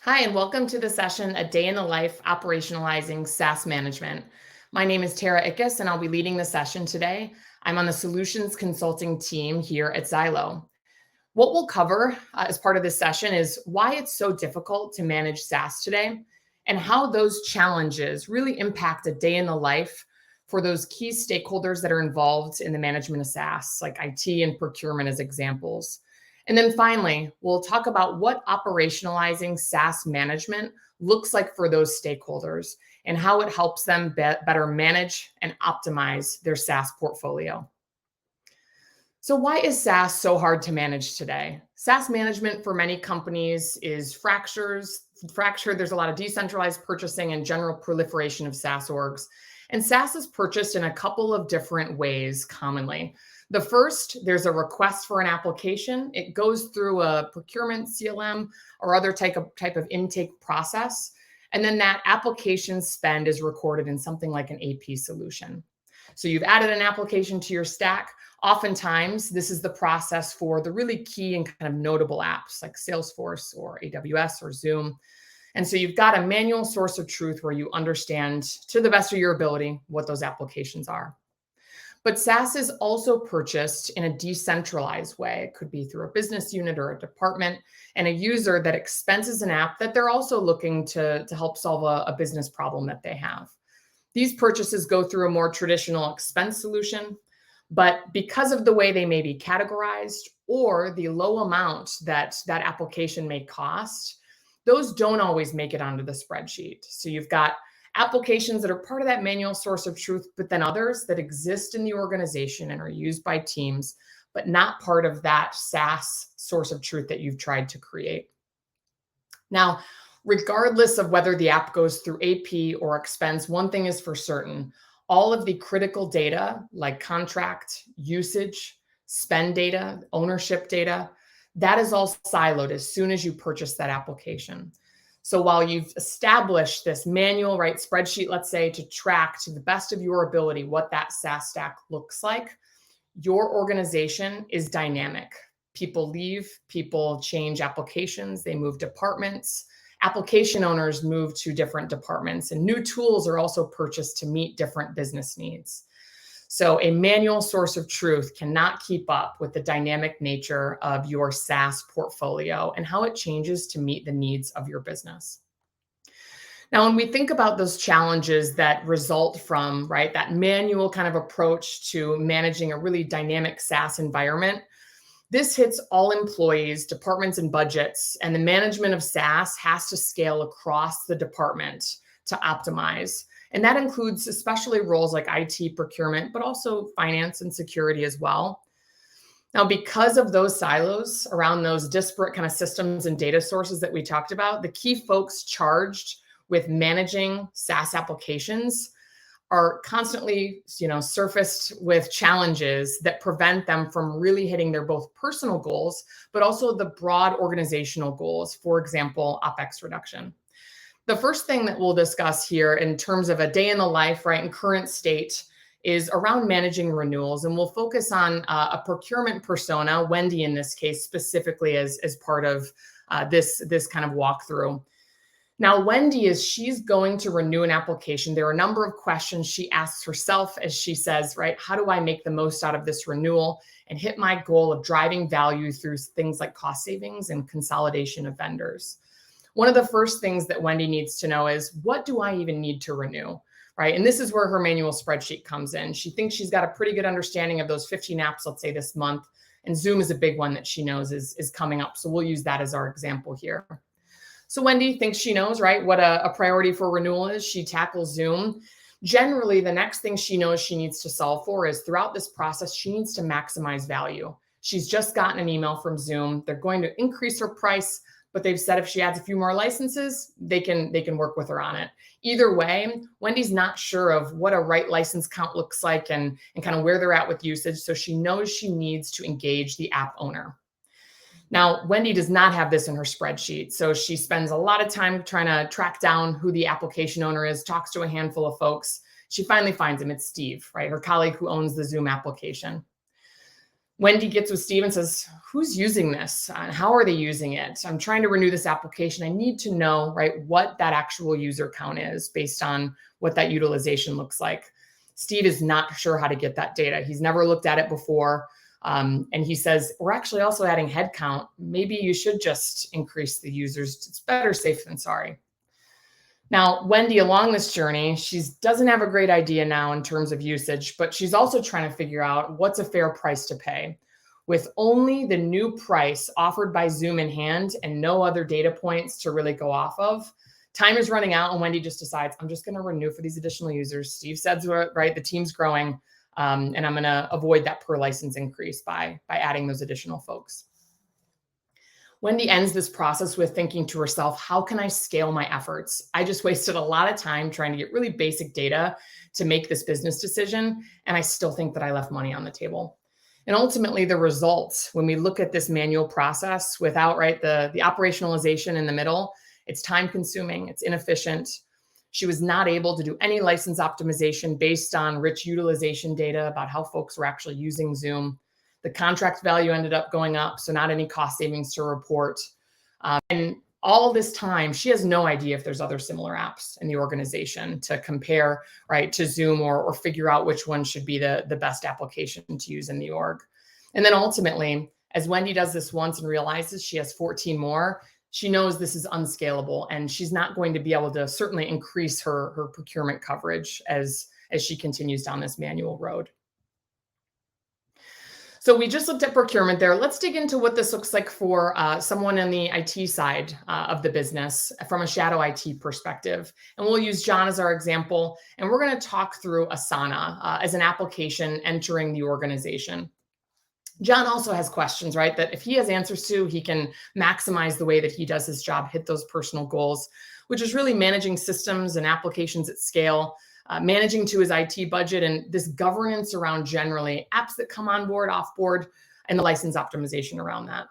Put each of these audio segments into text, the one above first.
Hi, and welcome to the session, A Day in the Life Operationalizing SaaS Management. My name is Terra Ickes, and I'll be leading the session today. I'm on the solutions consulting team here at Zylo. What we'll cover as part of this session is why it's so difficult to manage SaaS today and how those challenges really impact a day in the life for those key stakeholders that are involved in the management of SaaS, like IT and procurement as examples. And then finally, we'll talk about what operationalizing SaaS management looks like for those stakeholders and how it helps them better manage and optimize their SaaS portfolio. So why is SaaS so hard to manage today? SaaS management for many companies is fractured. There's a lot of decentralized purchasing and general proliferation of SaaS orgs. And SaaS is purchased in a couple of different ways commonly. The first, there's a request for an application. It goes through a procurement CLM or other type of intake process. And then that application spend is recorded in something like an AP solution. So you've added an application to your stack. Oftentimes, this is the process for the really key and kind of notable apps like Salesforce or AWS or Zoom. And so you've got a manual source of truth where you understand to the best of your ability what those applications are. But SaaS is also purchased in a decentralized way. It could be through a business unit or a department and a user that expenses an app that they're also looking to help solve a business problem that they have. These purchases go through a more traditional expense solution, but because of the way they may be categorized or the low amount that application may cost, those don't always make it onto the spreadsheet. So you've got applications that are part of that manual source of truth, but then others that exist in the organization and are used by teams, but not part of that SaaS source of truth that you've tried to create. Now, regardless of whether the app goes through AP or expense, one thing is for certain. All of the critical data like contract, usage, spend data, ownership data, that is all siloed as soon as you purchase that application. So while you've established this manual, spreadsheet, let's say, to track to the best of your ability what that SaaS stack looks like, your organization is dynamic. People leave, people change applications, they move departments, application owners move to different departments, and new tools are also purchased to meet different business needs. So a manual source of truth cannot keep up with the dynamic nature of your SaaS portfolio and how it changes to meet the needs of your business. Now, when we think about those challenges that result from that manual kind of approach to managing a really dynamic SaaS environment, this hits all employees, departments, and budgets, and the management of SaaS has to scale across the department to optimize. And that includes especially roles like IT, procurement, but also finance and security as well. Now, because of those silos around those disparate kind of systems and data sources that we talked about, the key folks charged with managing SaaS applications are constantly, surfaced with challenges that prevent them from really hitting their both personal goals, but also the broad organizational goals, for example, OpEx reduction. The first thing that we'll discuss here in terms of a day in the life, in current state, is around managing renewals. And we'll focus on a procurement persona, Wendy in this case, specifically as part of this kind of walkthrough. Now, Wendy, as she's going to renew an application, there are a number of questions she asks herself as she says, how do I make the most out of this renewal and hit my goal of driving value through things like cost savings and consolidation of vendors? One of the first things that Wendy needs to know is, what do I even need to renew? And this is where her manual spreadsheet comes in. She thinks she's got a pretty good understanding of those 15 apps, let's say this month, and Zoom is a big one that she knows is coming up. So we'll use that as our example here. So Wendy thinks she knows, what a priority for renewal is. She tackles Zoom. Generally, the next thing she knows she needs to solve for is throughout this process, she needs to maximize value. She's just gotten an email from Zoom. They're going to increase her price, but they've said if she adds a few more licenses, they can work with her on it. Either way, Wendy's not sure of what a right license count looks like and kind of where they're at with usage. So she knows she needs to engage the app owner. Now, Wendy does not have this in her spreadsheet. So she spends a lot of time trying to track down who the application owner is, talks to a handful of folks. She finally finds him. It's Steve, her colleague who owns the Zoom application. Wendy gets with Steve and says, who's using this? How are they using it? I'm trying to renew this application. I need to know, right, what that actual user count is based on what that utilization looks like. Steve is not sure how to get that data. He's never looked at it before. And he says, we're actually also adding headcount. Maybe you should just increase the users. It's better safe than sorry. Now, Wendy, along this journey, she doesn't have a great idea now in terms of usage, but she's also trying to figure out what's a fair price to pay. With only the new price offered by Zoom in hand and no other data points to really go off of, time is running out and Wendy just decides, I'm just going to renew for these additional users. Steve said, right, the team's growing, and I'm going to avoid that per license increase by adding those additional folks. Wendy ends this process with thinking to herself, how can I scale my efforts? I just wasted a lot of time trying to get really basic data to make this business decision, and I still think that I left money on the table. And ultimately, the results, when we look at this manual process without the operationalization in the middle, it's time consuming, it's inefficient. She was not able to do any license optimization based on rich utilization data about how folks were actually using Zoom. The contract value ended up going up, so not any cost savings to report. And all this time, she has no idea if there's other similar apps in the organization to compare, right, to Zoom or figure out which one should be the best application to use in the org. And then ultimately, as Wendy does this once and realizes she has 14 more, she knows this is unscalable, and she's not going to be able to certainly increase her procurement coverage as she continues down this manual road. So we just looked at procurement there. Let's dig into what this looks like for someone on the IT side of the business from a shadow IT perspective. And we'll use John as our example. And we're going to talk through Asana as an application entering the organization. John also has questions, right, that if he has answers to, he can maximize the way that he does his job, hit those personal goals, which is really managing systems and applications at scale, managing to his IT budget, and this governance around generally apps that come on board, off board, and the license optimization around that.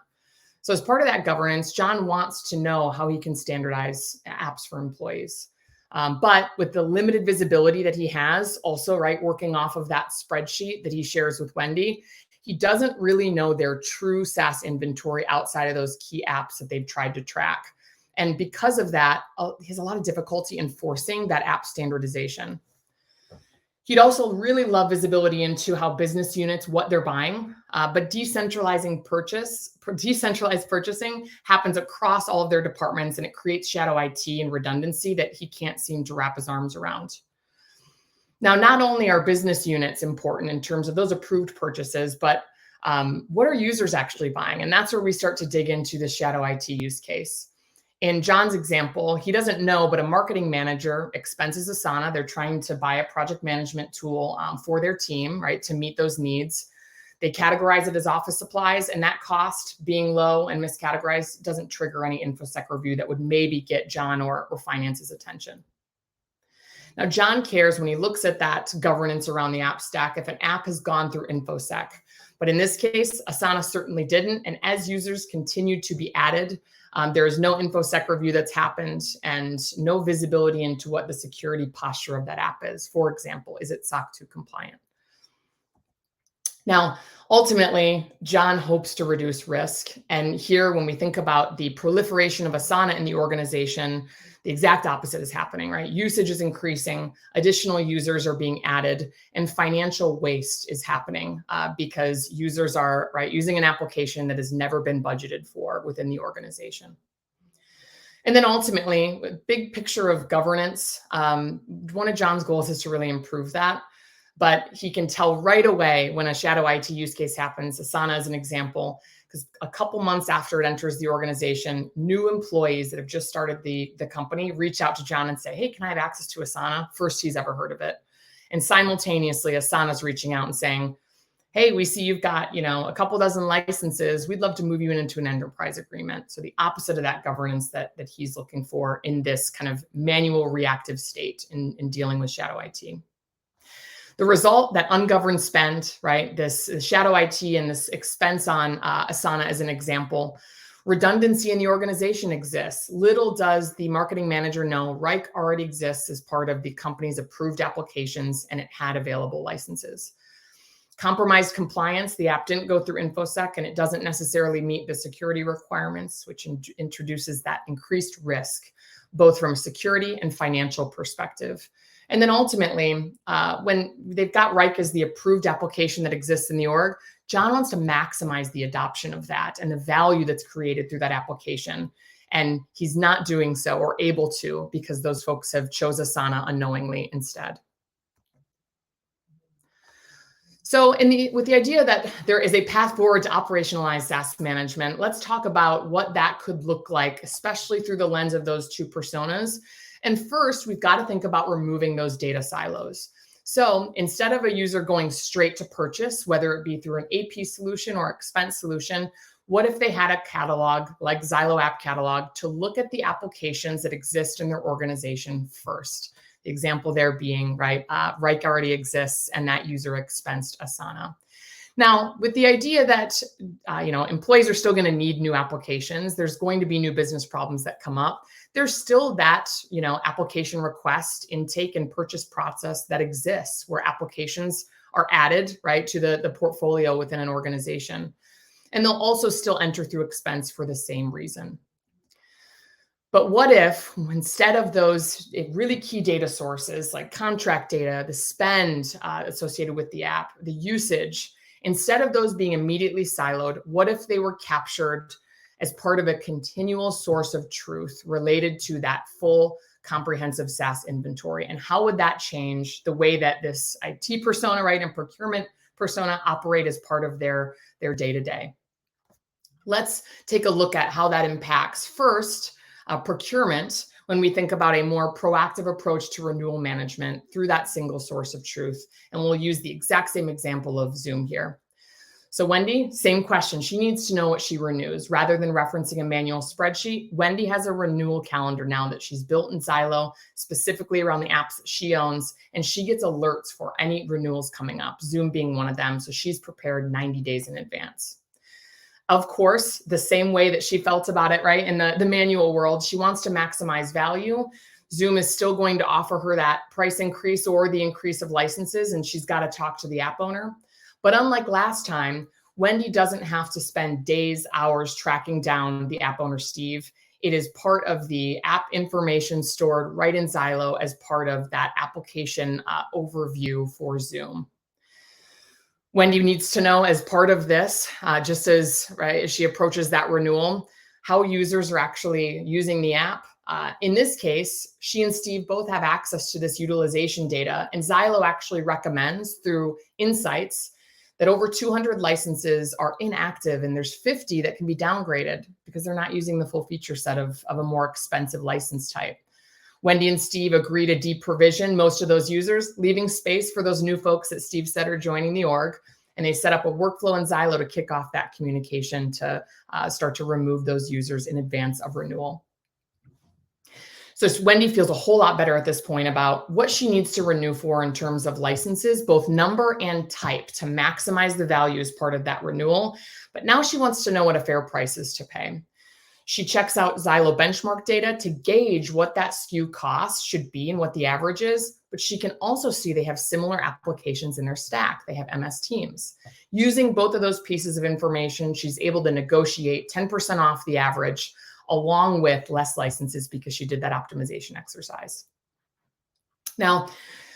So as part of that governance, John wants to know how he can standardize apps for employees. But with the limited visibility that he has, also, right, working off of that spreadsheet that he shares with Wendy, he doesn't really know their true SaaS inventory outside of those key apps that they've tried to track. And because of that, he has a lot of difficulty enforcing that app standardization. He'd also really love visibility into how business units, what they're buying, but decentralized purchasing happens across all of their departments, and it creates shadow IT and redundancy that he can't seem to wrap his arms around. Now, not only are business units important in terms of those approved purchases, but what are users actually buying? And that's where we start to dig into the shadow IT use case. In John's example, he doesn't know, but a marketing manager expenses Asana. They're trying to buy a project management tool for their team, right, to meet those needs. They categorize it as office supplies, and that cost being low and miscategorized doesn't trigger any InfoSec review that would maybe get John or finance's attention. Now, John cares when he looks at that governance around the app stack if an app has gone through InfoSec. But in this case, Asana certainly didn't. And as users continue to be added, there is no InfoSec review that's happened and no visibility into what the security posture of that app is. For example, is it SOC 2 compliant? Now, ultimately, John hopes to reduce risk. And here, when we think about the proliferation of Asana in the organization, the exact opposite is happening, right? Usage is increasing, additional users are being added, and financial waste is happening because users are, right, using an application that has never been budgeted for within the organization. And then ultimately, big picture of governance, one of John's goals is to really improve that. But he can tell right away when a shadow IT use case happens. Asana is an example, because a couple months after it enters the organization, new employees that have just started the company reach out to John and say, hey, can I have access to Asana? First he's ever heard of it. And simultaneously, Asana's reaching out and saying, hey, we see you've got, a couple dozen licenses. We'd love to move you into an enterprise agreement. So the opposite of that governance that he's looking for in this kind of manual reactive state in dealing with shadow IT. The result, that ungoverned spend, right? This shadow IT and this expense on Asana as an example. Redundancy in the organization exists. Little does the marketing manager know Reich already exists as part of the company's approved applications, and it had available licenses. Compromised compliance, the app didn't go through InfoSec and it doesn't necessarily meet the security requirements, which introduces that increased risk, both from a security and financial perspective. And then ultimately, when they've got Rike as the approved application that exists in the org, John wants to maximize the adoption of that and the value that's created through that application. And he's not doing so or able to because those folks have chose Asana unknowingly instead. So with the idea that there is a path forward to operationalize SaaS management, let's talk about what that could look like, especially through the lens of those two personas. And first, we've got to think about removing those data silos. So instead of a user going straight to purchase, whether it be through an AP solution or expense solution, what if they had a catalog like Zylo App Catalog to look at the applications that exist in their organization first? The example there being, Rike already exists and that user expensed Asana. Now, with the idea that employees are still going to need new applications, there's going to be new business problems that come up. There's still that application request, intake, and purchase process that exists where applications are added to the portfolio within an organization. And they'll also still enter through expense for the same reason. But what if instead of those really key data sources like contract data, the spend associated with the app, the usage, instead of those being immediately siloed, what if they were captured as part of a continual source of truth related to that full comprehensive SaaS inventory? And how would that change the way that this IT persona, and procurement persona operate as part of their day-to-day? Let's take a look at how that impacts first procurement when we think about a more proactive approach to renewal management through that single source of truth. And we'll use the exact same example of Zoom here. So Wendy, same question. She needs to know what she renews. Rather than referencing a manual spreadsheet, Wendy has a renewal calendar now that she's built in Zylo, specifically around the apps that she owns, and she gets alerts for any renewals coming up, Zoom being one of them. So she's prepared 90 days in advance. Of course, the same way that she felt about it, in the manual world, she wants to maximize value. Zoom is still going to offer her that price increase or the increase of licenses, and she's got to talk to the app owner. But unlike last time, Wendy doesn't have to spend days, hours tracking down the app owner, Steve. It is part of the app information stored right in Zylo as part of that application overview for Zoom. Wendy needs to know as part of this, just as she approaches that renewal, how users are actually using the app. In this case, she and Steve both have access to this utilization data, and Zylo actually recommends through insights that over 200 licenses are inactive and there's 50 that can be downgraded because they're not using the full feature set of a more expensive license type. Wendy and Steve agree to deprovision most of those users, leaving space for those new folks that Steve said are joining the org. And they set up a workflow in Zylo to kick off that communication to start to remove those users in advance of renewal. So Wendy feels a whole lot better at this point about what she needs to renew for in terms of licenses, both number and type, to maximize the value as part of that renewal. But now she wants to know what a fair price is to pay. She checks out Zylo benchmark data to gauge what that SKU cost should be and what the average is, but she can also see they have similar applications in their stack. They have MS Teams. Using both of those pieces of information, she's able to negotiate 10% off the average along with less licenses because she did that optimization exercise. Now,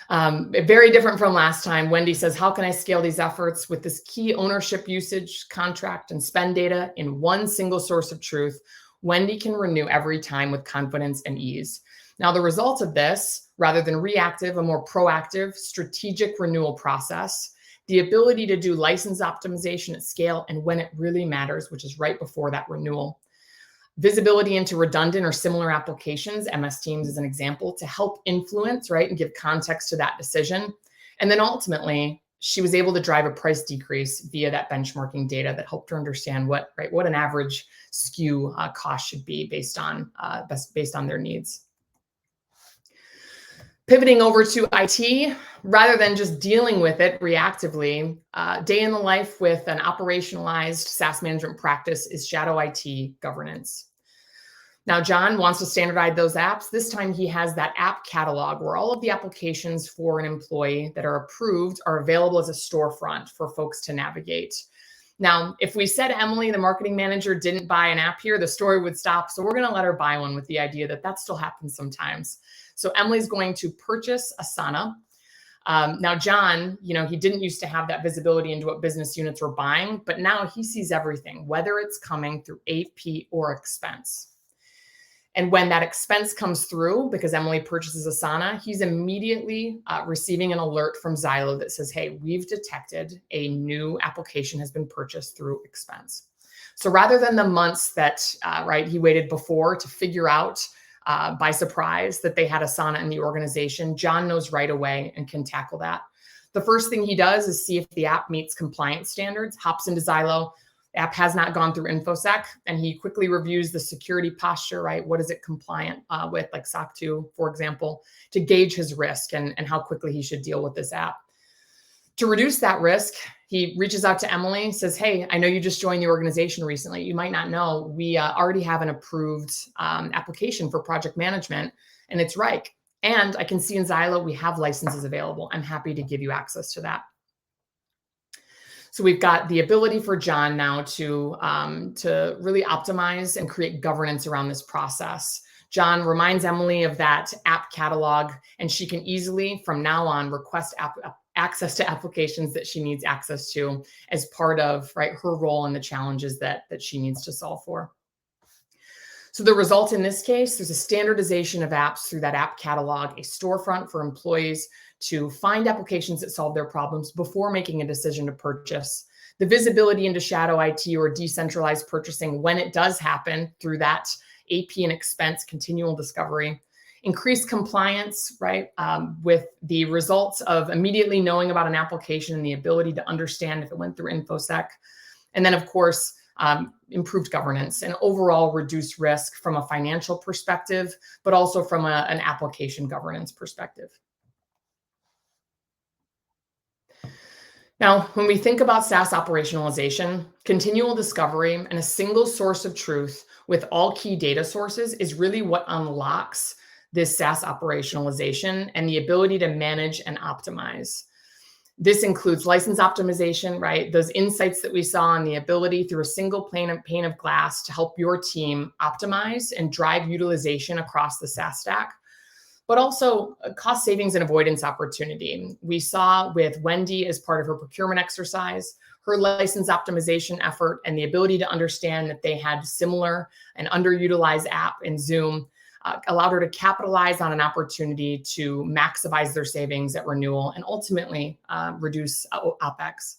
very different from last time. Wendy says, how can I scale these efforts with this key ownership, usage, contract, and spend data in one single source of truth? Wendy can renew every time with confidence and ease. Now, the result of this, rather than reactive, a more proactive, strategic renewal process, the ability to do license optimization at scale and when it really matters, which is right before that renewal. Visibility into redundant or similar applications, MS Teams is an example, to help influence, and give context to that decision. And then ultimately, she was able to drive a price decrease via that benchmarking data that helped her understand what an average SKU cost should be based on their needs. Pivoting over to IT, rather than just dealing with it reactively, day in the life with an operationalized SaaS management practice is shadow IT governance. Now, John wants to standardize those apps. This time he has that app catalog where all of the applications for an employee that are approved are available as a storefront for folks to navigate. Now, if we said Emily, the marketing manager, didn't buy an app here, the story would stop. So we're going to let her buy one with the idea that that still happens sometimes. So Emily's going to purchase Asana. Now, John, he didn't used to have that visibility into what business units were buying, but now he sees everything, whether it's coming through AP or expense. And when that expense comes through, because Emily purchases Asana, he's immediately receiving an alert from Zylo that says, hey, we've detected a new application has been purchased through expense. So rather than the months that he waited before to figure out by surprise that they had Asana in the organization, John knows right away and can tackle that. The first thing he does is see if the app meets compliance standards, hops into Zylo. App has not gone through InfoSec, and he quickly reviews the security posture, right? What is it compliant with, like SOC 2, for example, to gauge his risk and how quickly he should deal with this app. To reduce that risk, he reaches out to Emily, says, hey, I know you just joined the organization recently. You might not know, we already have an approved application for project management, and it's Reich. And I can see in Zylo, we have licenses available. I'm happy to give you access to that. So we've got the ability for John now to really optimize and create governance around this process. John reminds Emily of that app catalog, and she can easily, from now on, request access to applications that she needs access to as part of her role and the challenges that she needs to solve for. So the result in this case, there's a standardization of apps through that app catalog, a storefront for employees to find applications that solve their problems before making a decision to purchase. The visibility into shadow IT or decentralized purchasing when it does happen through that AP and expense continual discovery. Increased compliance, with the results of immediately knowing about an application and the ability to understand if it went through InfoSec. And then, of course, improved governance and overall reduced risk from a financial perspective, but also from an application governance perspective. Now, when we think about SaaS operationalization, continual discovery and a single source of truth with all key data sources is really what unlocks this SaaS operationalization and the ability to manage and optimize. This includes license optimization, those insights that we saw and the ability through a single pane of glass to help your team optimize and drive utilization across the SaaS stack, but also cost savings and avoidance opportunity. We saw with Wendy as part of her procurement exercise, her license optimization effort and the ability to understand that they had similar and underutilized app in Zoom allowed her to capitalize on an opportunity to maximize their savings at renewal and ultimately reduce OpEx.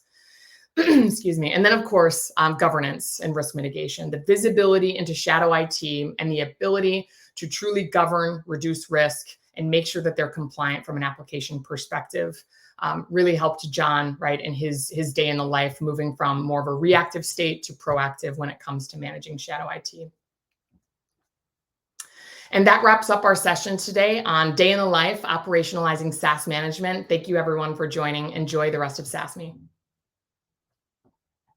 Excuse me. And then, of course, governance and risk mitigation, the visibility into shadow IT and the ability to truly govern, reduce risk, and make sure that they're compliant from an application perspective really helped John, in his day in the life, moving from more of a reactive state to proactive when it comes to managing shadow IT. And that wraps up our session today on Day in the Life, Operationalizing SaaS Management. Thank you, everyone, for joining. Enjoy the rest of SaaS Me.